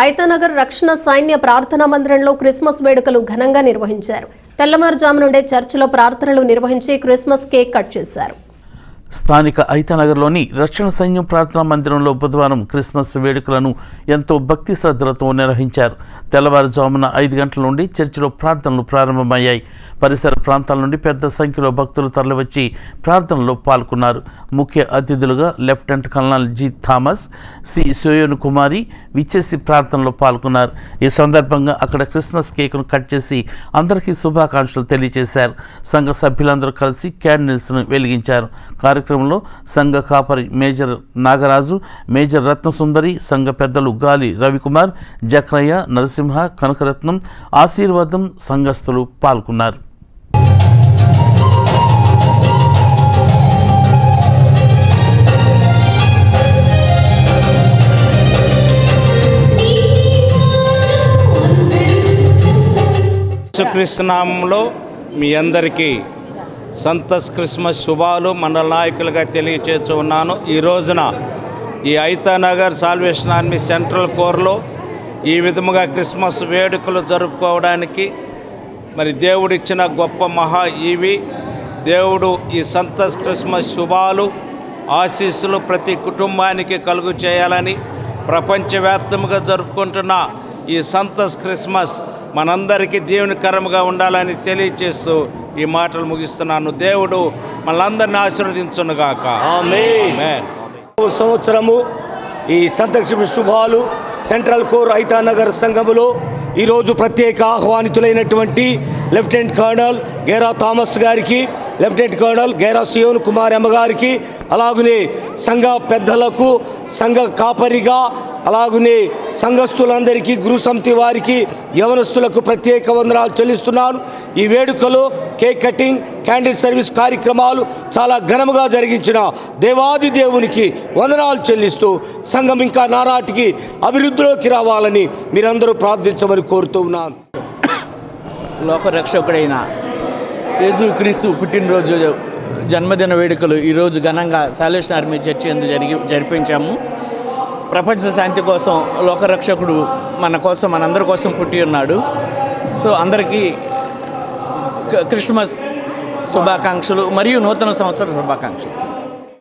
ఐతానగర్ రక్షణ సైన్య ప్రార్థనా మందిరంలో క్రిస్మస్ వేడుకలు ఘనంగా నిర్వహించారు. తెల్లవారుజాము నుండే చర్చిలో ప్రార్థనలు నిర్వహించి క్రిస్మస్ కేక్ కట్ చేశారు. స్థానిక ఐతానగర్లోని రక్షణ సైన్యం ప్రార్థనా మందిరంలో బుధవారం క్రిస్మస్ వేడుకలను ఎంతో భక్తి శ్రద్ధలతో నిర్వహించారు. తెల్లవారుజామున 5 గంటల నుండి చర్చిలో ప్రార్థనలు ప్రారంభమయ్యాయి. పరిసర ప్రాంతాల నుండి పెద్ద సంఖ్యలో భక్తులు తరలివచ్చి ప్రార్థనలో పాల్గొన్నారు. ముఖ్య అతిథులుగా lieutenant colonel G Thomas, C సోయోను కుమారి విచ్చేసి ప్రార్థనలో పాల్గొన్నారు. ఈ సందర్భంగా అక్కడ క్రిస్మస్ కేక్ను కట్ చేసి అందరికీ శుభాకాంక్షలు తెలియజేశారు. సంఘ సభ్యులందరూ కలిసి క్యాండిల్స్ను వెలిగించారు. కార్యక్రమంలో సంఘ కాపరి మేజర్ నాగరాజు, మేజర్ రత్నసుందరి, సంఘ పెద్దలు గాలి రవికుమార్, జక్రయ్య, నరసింహ, కనకరత్నం, ఆశీర్వాదం సంఘస్థులు పాల్గొన్నారు. యేసుక్రీస్తు నామములో మీ అందరికీ సంతస్ క్రిస్మస్ శుభాలు మండల నాయకులుగా తెలియచేస్తూ ఉన్నాను. ఈ రోజున ఈ ఐతానగర్ సాల్వేషన్ ఆర్మీ సెంట్రల్ కోర్లో ఈ విధముగా క్రిస్మస్ వేడుకలు జరుపుకోవడానికి మరి దేవుడిచ్చిన గొప్ప మహా ఈవి దేవుడు ఈ సంతస్ క్రిస్మస్ శుభాలు ఆశీస్సులు ప్రతి కుటుంబానికి కలుగు చేయాలని ప్రపంచవ్యాప్తంగా జరుపుకుంటున్న ఈ సంతస్ క్రిస్మస్ మనందరికీ దేవునికరముగా ఉండాలని తెలియచేస్తూ ఈ మాటలు ముగిస్తున్నాను. దేవుడు మనందరిని ఆశీర్వదించునుగాక. ఆమేన్. సంవత్సరము ఈ సంతస్ శుభాలు సెంట్రల్ కోర్ ఐతానగర్ సంఘములో ఈరోజు ప్రత్యేక ఆహ్వానితులైనటువంటి లెఫ్టినెంట్ కర్నల్ గేరా థామస్ గారికి, లెఫ్టినెంట్ కర్నల్ గేరా సియోన్ కుమార్ అమ్మ గారికి, అలాగనే సంఘ పెద్దలకు, సంఘ కాపరిగా, అలాగనే సంఘస్థులందరికీ, గురు సమితి వారికి, యవనస్తులకు ప్రత్యేక వందనాలు చెల్లిస్తున్నాను. ఈ వేడుకలో కేక్ కటింగ్, క్యాండిల్ సర్వీస్ కార్యక్రమాలు చాలా ఘనముగా జరిగించిన దేవాది దేవునికి వందనాలు చెల్లిస్తూ సంఘం ఇంకా నానాటికి అభివృద్ధిలోకి రావాలని మీరందరూ ప్రార్థించమని కోరుతూ ఉన్నాను. లోకరక్షకుడైన యేసుక్రీస్తు పుట్టినరోజు జన్మదిన వేడుకలు ఈరోజు ఘనంగా సాల్వేషన్ ఆర్మీ చర్చి యందు జరిపించాము. ప్రపంచ శాంతి కోసం లోకరక్షకుడు మన కోసం, మనందరి కోసం పుట్టి ఉన్నాడు. సో అందరికీ క్రిస్మస్ శుభాకాంక్షలు మరియు నూతన సంవత్సర శుభాకాంక్షలు.